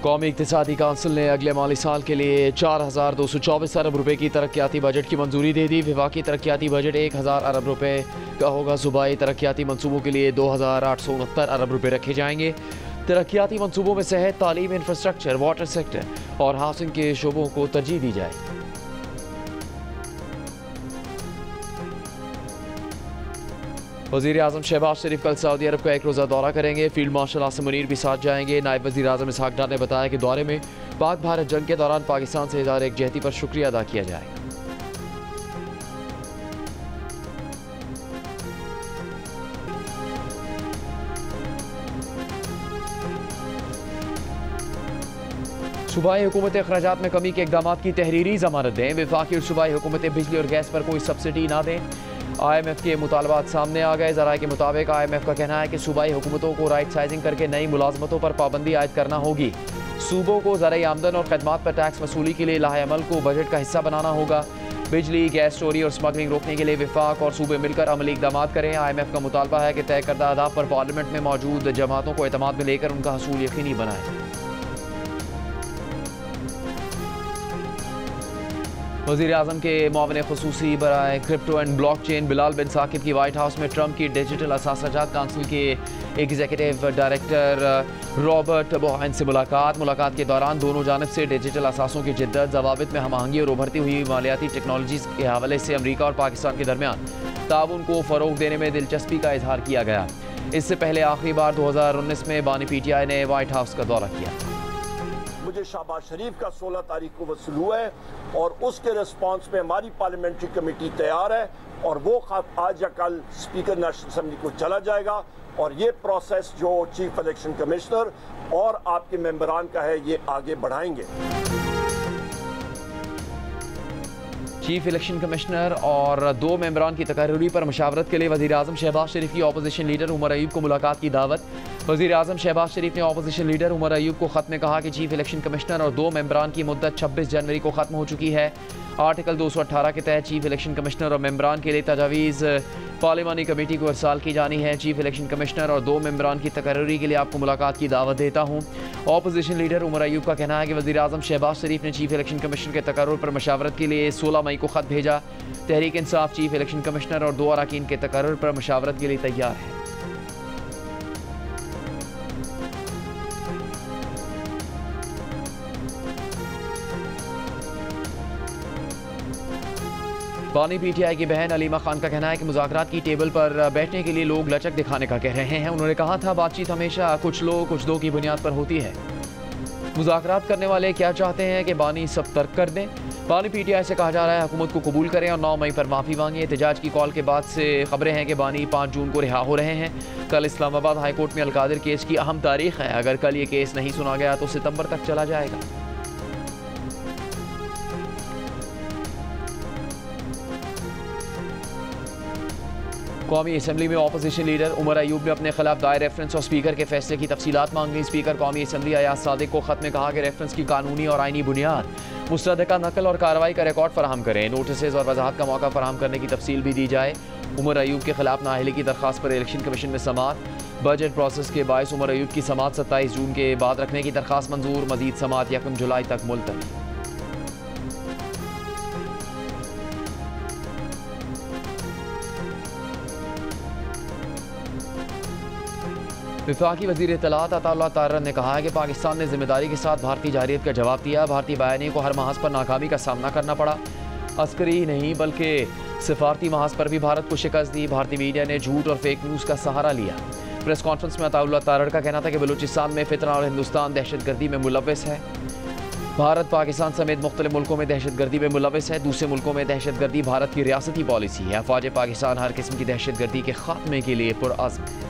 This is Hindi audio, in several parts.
कौमी इक़्तिसादी काउंसिल ने अगले माली साल के लिए 4,224 अरब रुपए की तरक्याती बजट की मंजूरी दे दी। विफाकी तरक्याती बजट 1,000 अरब रुपए का होगा। सूबाई तरक्याती मनसूबों के लिए 2,869 अरब रुपए रखे जाएंगे। तरक्याती मनसूबों में सेहत, तालीम, इंफ्रास्ट्रक्चर, वाटर सेक्टर और हाउसिंग के शोबों को तरजीह दी जाए। वज़ीर आज़म शहबाज शरीफ कल सऊदी अरब का एक रोज़ा दौरा करेंगे। फील्ड मार्शल आसिम मुनीर भी साथ जाएंगे। नायब वज़ीर आज़म इसहाक डार ने बताया कि दौरे में पाक भारत जंग के दौरान पाकिस्तान से इज़हार एकजहती पर शुक्रिया अदा किया जाएगा। सूबाई हुकूमत अखराजात में कमी के इक़दाम की तहरीरी ज़मानत दें। वफाकी और सूबाई हुकूमतें बिजली और गैस पर कोई सब्सिडी ना दें। IMF के मुतालबात सामने आ गए। ज़राए के मुताबिक IMF का कहना है कि सूबाई हुकूमतों को राइट साइजिंग करके नई मुलाजमतों पर पाबंदी आयद करना होगी। सूबों को ज़राई आमदन और खदमात पर टैक्स वसूली के लिए लाहे अमल को बजट का हिस्सा बनाना होगा। बिजली, गैस चोरी और स्मगलिंग रोकने के लिए विफाक और सूबे मिलकर अमली इक़दाम करें। IMF का मुतालबा है कि तय करदा अहदाफ पर पार्लियामेंट में मौजूद जमातों को एतमाद में लेकर उनका हसूल यकीनी बनाएं। वज़ीर आज़म के मुआविन ख़ुसूसी बराए crypto and blockchain Bilal bin Saqib की वाइट हाउस में ट्रंप की डिजिटल असासाजात काउंसिल के एग्जीक्यूटिव डायरेक्टर रॉबर्ट बोहाइन से मुलाकात के दौरान दोनों जानब से डिजिटल असासों की जिद्दत, ज़वाबित में हमआहंगी और उभरती हुई मालियाती टेक्नोलॉजीज़ के हवाले से अमरीका और पाकिस्तान के दरमियान ताउन को फ़रोग़ देने में दिलचस्पी का इजहार किया गया। इससे पहले आखिरी बार 2019 में बानी PTI ने वाइट हाउस का दौरा किया। मुझे शहबाज शरीफ का 16 तारीख को वसूल हुआ है और उसके रिस्पांस में हमारी पार्लियामेंट्री कमेटी तैयार है और वो खत आज या कल स्पीकर नेशनल असेंबली को चला जाएगा और ये प्रोसेस जो चीफ इलेक्शन कमिश्नर और आपके मेंबरान का है ये आगे बढ़ाएंगे। चीफ इलेक्शन कमिश्नर और 2 मेंबरान की तकर्री पर मशावरत के लिए वज़ीर आज़म शहबाज शरीफ की अपोजिशन लीडर उमर अयूब को मुलाकात की दावत। वज़ीर आज़म शहबाज शरीफ ने अपोजिशन लीडर उमर अयूब को ख़त में कहा कि चीफ इलेक्शन कमिश्नर और 2 मेंबरान की मुद्दत 26 जनवरी को ख़त्म हो चुकी है। आर्टिकल 218 के तहत चीफ इलेक्शन कमिश्नर और मेंबरान के लिए तजावीज़ पार्लिमानी कमेटी को इरसाल की जानी है। चीफ इलेक्शन कमिश्नर और 2 मेंबरान की तकर्री के लिए आपको मुलाकात की दावत देता हूँ। अपोजिशन लीडर उमर अयूब का कहना है कि वज़ीर आज़म शहबाज शरीफ ने चीफ इलेक्शन कमिश्नर के तकर्रुर पर मशावरत के लिए 16 मई को ख़त भेजा। Tehreek Insaf chief election commissioner और 2 अरकान के तकर्रुर पर मशावरत के लिए तैयार है। बानी PTI की बहन अलीमा खान का कहना है कि मुज़ाकरात की टेबल पर बैठने के लिए लोग लचक दिखाने का कह रहे हैं। उन्होंने कहा था बातचीत हमेशा कुछ लोग कुछ दो की बुनियाद पर होती है। मुज़ाकरात करने वाले क्या चाहते हैं कि बानी सब तर्क कर दें। बानी PTI से कहा जा रहा है हुकूमत को कबूल करें और 9 मई पर माफ़ी मांगे। एहतजाज की कॉल के बाद से खबरें हैं कि बानी 5 जून को रिहा हो रहे हैं। कल इस्लामाबाद हाई कोर्ट में अलकादिर केस की अहम तारीख है। अगर कल ये केस नहीं सुना गया तो सितंबर तक चला जाएगा। कौमी असम्बली में अपोजिशन लीडर उमर अयूब ने अपने खिलाफ दायर रेफरेंस और स्पीकर के फैसले की तफसीलात मांग ली। स्पीकर कौमी असम्बली अयाज सादिक को खत में कहा कि रेफरेंस की कानूनी और आईनी बुनियाद, मुस्तरदका नकल और कार्रवाई का रिकॉर्ड फराहम करें। नोटिस और वजाहत का मौका फराहम करने की तफसील भी दी जाए। उमर अयूब के खिलाफ नाअहली की दरख्वास्त पर इलेक्शन कमीशन में समाअत। बजट प्रोसेस के बायस उमर अयूब की समाअत 27 जून के बाद रखने की दरख्वास्त मंजूर। मजीद समाअत 1 जुलाई तक मुलतवी। वफाकी वज़ीर इत्तलात अताउल्लाह तारर ने कहा है कि पाकिस्तान ने जिम्मेदारी के साथ भारतीय जारियत का जवाब दिया। भारतीय बयानी को हर महाज पर नाकामी का सामना करना पड़ा। अस्करी नहीं बल्कि सिफारती महाज पर भी भारत को शिकस्त दी। भारतीय मीडिया ने झूठ और फेक न्यूज़ का सहारा लिया। प्रेस कॉन्फ्रेंस में अताउल्लाह तारर का कहना था कि बलूचिस्तान में फितना और हिंदुस्तान दहशतगर्दी में मुलव्वस है। भारत पाकिस्तान समेत मुख्तलिफ मुल्कों में दहशतगर्दी में मुलव्वस है। दूसरे मुल्कों में दहशतगर्दी भारत की रियासती पॉलिसी है। अफवाज पाकिस्तान हर किस्म की दहशतगर्दी के खात्मे के लिए पुरअज़्म है।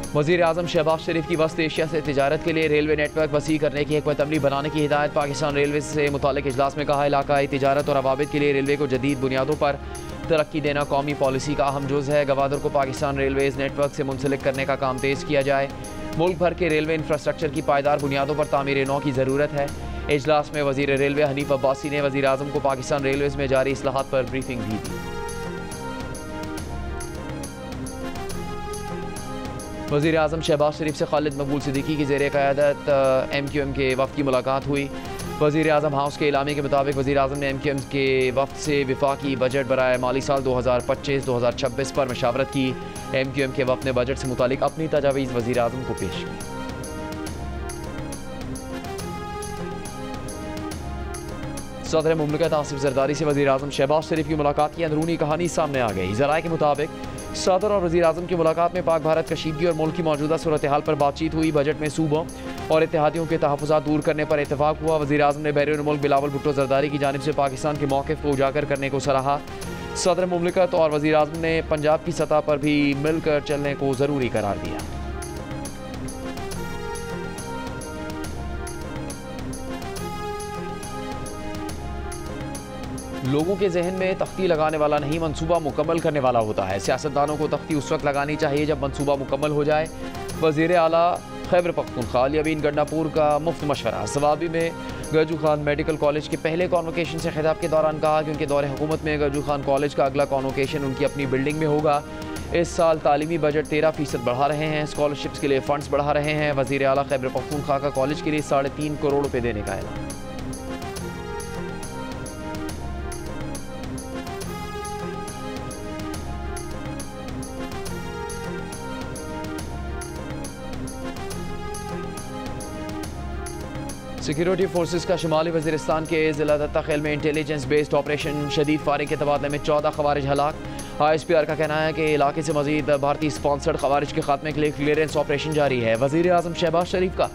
वज़ीर आज़म शहबाज शरीफ की वस्त एशिया से तिजारत के लिए रेलवे नेटवर्क वसी करने की हिकमत अमली बनाने की हिदायत। पाकिस्तान रेलवे से मुतालिक इजलास में कहा, इलाकाई तिजारत और रवाबित के लिए रेलवे को जदीद बुनियादों पर तरक्की देना कौमी पॉलिसी का अहम जुज़ है। गवादर को पाकिस्तान रेलवेज़ नेटवर्क से मुंसलिक करने का काम तेज़ किया जाए। मुल्क भर के रेलवे इंफ्रास्ट्रक्चर की पायदार बुनियादों पर तामीर नौ की ज़रूरत है। इजलास में वजीर रेलवे हनीफ अब्बासी ने वजीर आजम को पाकिस्तान रेलवेज में जारी इस्लाहात पर ब्रीफिंग भी दी। वजीर आजम शहबाज शरीफ से खालिद मकबूल सिद्दीकी की ज़ेर क़यादत MQM के वफ़द की मुलाकात हुई। वज़ीर आज़म हाउस के इलामे के मुताबिक वज़ीर आज़म ने MQM के वफ़द से वफाकी बजट बराए माली साल 2025-2026 पर मशावरत की। MQM के वफ़द ने बजट से मुतालिक अपनी तजावीज़ वज़ीर आज़म को पेश की। सदर मुमलिकत आसिफ जरदारी से वज़ीर आज़म शहबाज शरीफ की मुलाकात की अंदरूनी कहानी सामने आ गई। ज़राए के मुताबिक सदर और वज़ीर आज़म की मुलाकात में पाक भारत कशीदगी और मुल्क की मौजूदा सूरत हाल पर बातचीत हुई। बजट में सूबों और इत्तेहादियों के तहफ़्फ़ुज़ात दूर करने पर इत्तफ़ाक़ हुआ। वज़ीर आज़म ने बैरून मुल्क बिलावल भुट्टो जरदारी की जानिब से पाकिस्तान के मौक़िफ़ को उजागर करने को सराहा। सदर मुमलिकत और वज़ीर आज़म ने पंजाब की सतह पर भी मिलकर चलने को ज़रूरी करार दिया। लोगों के जहन में तख्ती लगाने वाला नहीं, मंसूबा मुकम्मल करने वाला होता है। सियासतदानों को तख्ती उस वक्त लगानी चाहिए जब मंसूबा मुकम्मल हो जाए। वज़ीर आला खैबर पख्तूनख्वा अली अमीन गंडापुर का मुफ्त मशवरा। सवाबी में गजू खान मेडिकल कॉलेज के पहले कॉन्वोकेशन से खिताब के दौरान कहा कि उनके दौरे हुकूमत में गजू खान कॉलेज का अगला कॉन्वोकेशन उनकी अपनी बिल्डिंग में होगा। इस साल तालीमी बजट 13% बढ़ा रहे हैं। स्कॉलरशिप्स के लिए फ़ंड्स बढ़ा रहे हैं। वज़ीर आला खैबर पख्तूनख्वा का कॉलेज के लिए 3.5 करोड़ रुपये देने का ऐलान। सिक्योरिटी फोर्सेस का शुमाली वज़ीरिस्तान के ज़िला दत्ता खेल में इंटेलिजेंस बेस्ड ऑपरेशन शदीद फायरिंग के तबादले में 14 खवारिज हलाक। ISPR का कहना है कि इलाके से मजीद भारतीय स्पॉन्सर्ड खवारिज के खात्मे के लिए क्लियरेंस ऑपरेशन जारी है। वज़ीर आज़म शहबाज शरीफ का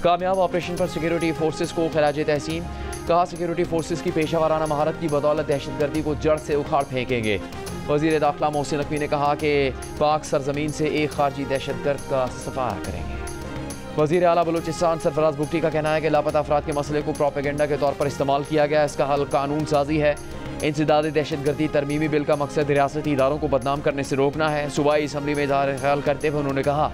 कामयाब ऑपरेशन पर सिक्योरिटी फोर्सेस को खिराज तहसीन। कहा, सिक्योरिटी फोर्सेस की पेशा वाराना महारत की बदौलत दहशतगर्दी को जड़ से उखाड़ फेंकेंगे। वज़ीर दाखिला मोहसिन नकवी ने कहा कि पाक सरजमीन से एक खारजी दहशतगर्द का सफाया करेंगे। वज़ीर आला बलूचिस्तान सरफराज भुट्टी का कहना है कि लापता अफराद के मसले को प्रोपेगेंडा के तौर पर इस्तेमाल किया गया। इसका हल कानून साजी है। इंसदाद दहशतगर्दी तरमीमी बिल का मकसद रियासती इदारों को बदनाम करने से रोकना है। सूबाई असम्बली में इज़हार ख्याल करते हुए उन्होंने कहा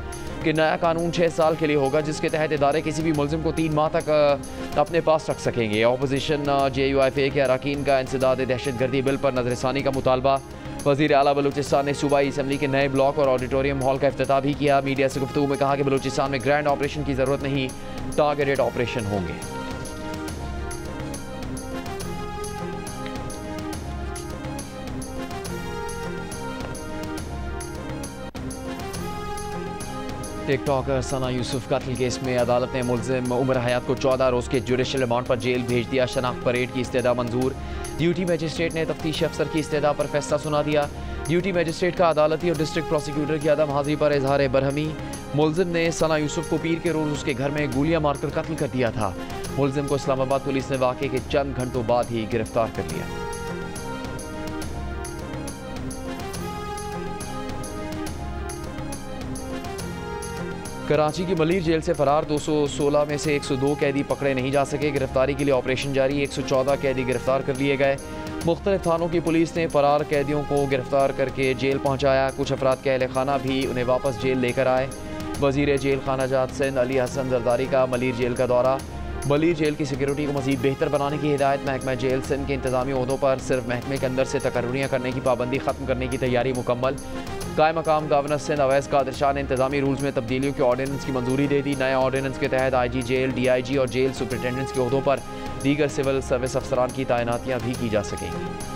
कि नया कानून 6 साल के लिए होगा, जिसके तहत इदारे किसी भी मुलजिम को 3 माह तक अपने पास रख सकेंगे। अपोजिशन JUIFA के अरकान का इंसदाद दहशतगर्दी बिल पर नजरसानी का मुतालबा। वज़ीर आला बलूचिस्तान ने सूबाई असम्बली के नए ब्लॉक और ऑडिटोरियम हॉल का इफ्तिताह भी किया। मीडिया से गुफ्तगू में कहा कि बलूचिस्तान में ग्रैंड ऑपरेशन की ज़रूरत नहीं, टारगेटेड ऑपरेशन होंगे। टिकटॉकर सना यूसुफ कत्ल केस में अदालत ने मुलजिम उमर हयात को 14 रोज़ के जुडिशल रिमांड पर जेल भेज दिया। शनाख्त परेड की इस्तेदा मंजूर। ड्यूटी मजिस्ट्रेट ने तफ्तीशी अफसर की इस्तेदा पर फैसला सुना दिया। ड्यूटी मजिस्ट्रेट का अदालती और डिस्ट्रिक्ट प्रोसिक्यूटर की अदम हाजिरी पर इजहार बरहमी। मुलजिम ने सना यूसुफ को पीर के रोज़ उसके घर में गोलियां मारकर कत्ल कर दिया था। मुलजिम को इस्लामाबाद पुलिस ने वाक़े के चंद घंटों बाद ही गिरफ्तार कर लिया। कराची की मलीर जेल से फरार 216 में से 102 कैदी पकड़े नहीं जा सके। गिरफ्तारी के लिए ऑपरेशन जारी। 114 कैदी गिरफ्तार कर लिए गए। मुख्तलिफ थानों की पुलिस ने फरार कैदियों को गिरफ्तार करके जेल पहुंचाया। कुछ अफराद के अहल खाना भी उन्हें वापस जेल लेकर आए। वज़ीर जेल खाना जात सिंध अली हसन जरदारी का मलीर जेल का दौरा। मलीर जेल की सिक्योरिटी को मज़ीद बेहतर बनाने की हिदायत। महकमा जेल सिंध के इंतजामी ओहदों पर सिर्फ महकमे के अंदर से तकर्रियाँ करने की पाबंदी ख़त्म करने की तैयारी मुकम्मल। कायम मकाम गवर्नर सिंध अवैस कादिर शाह ने इंतजामी रूल्स में तब्दीलियों के ऑर्डिनेंस की मंजूरी दे दी। नए ऑर्डिनेंस के तहत IG जेल, DIG और जेल सुपरिटेंडेंट्स के ओहदों पर दीगर सिविल सर्विस अफसरान की तैनातियाँ भी की जा सकेंगी।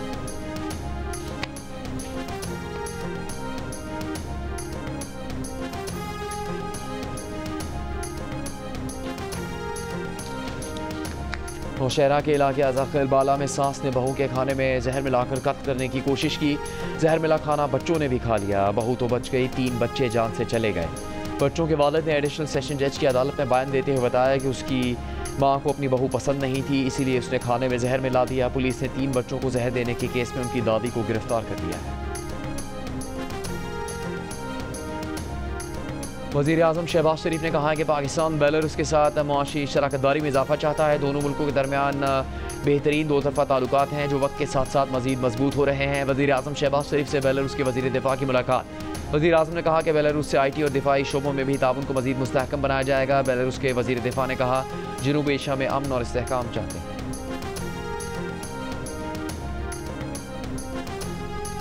नौशहरा के इलाके अज़ाखिल बाला में सास ने बहू के खाने में जहर मिलाकर कत्ल करने की कोशिश की। जहर मिला खाना बच्चों ने भी खा लिया। बहू तो बच गई, 3 बच्चे जान से चले गए। बच्चों के वालिद ने एडिशनल सेशन जज की अदालत में बयान देते हुए बताया कि उसकी मां को अपनी बहू पसंद नहीं थी, इसीलिए उसने खाने में जहर मिला दिया। पुलिस ने 3 बच्चों को जहर देने के केस में उनकी दादी को गिरफ्तार कर लिया है। वज़ीर आज़म शहबाज शरीफ ने कहा है कि पाकिस्तान बेलारूस के साथ मुआशी शराकतदारी में इजाफा चाहता है। दोनों मुल्कों के दरमियान बेहतरीन 2 तरफ़ा ताल्लुकात हैं जो वक्त के साथ साथ मज़ीद मजबूत हो रहे हैं। वज़ीर आज़म शहबाज शरीफ से बेलारूस के वज़ीर दिफा की मुलाकात। वज़ीर आज़म ने कहा कि बेलारूस से IT और दिफाई शोबों में भी ताउन को मज़ीद मुस्तहकम बनाया जाएगा। बेलारूस के वज़ीर दिफा ने कहा जनूबी एशिया में अमन और इस्तेहकाम चाहते हैं।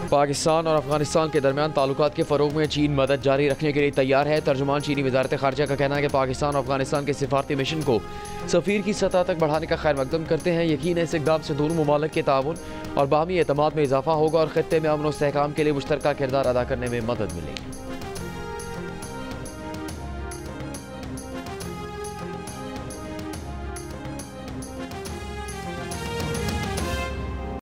पाकिस्तान और अफगानिस्तान के दरमियान ताल्लुकात के फ़रोग में चीन मदद जारी रखने के लिए तैयार है। तर्जुमान चीनी वज़ारत ख़ारजा का कहना है कि पाकिस्तान और अफगानिस्तान के सिफारती मिशन को सफ़ीर की सतह तक बढ़ाने का खैर मकदम करते हैं। यकीन है इस इक़दाम से दोनों ममालिक के ताउन और बाहमी एतमाद में इजाफा होगा और ख़ित्ते में अमन और इस्तेहकाम के लिए मुश्तरका किरदार अदा करने में मदद मिलेगी।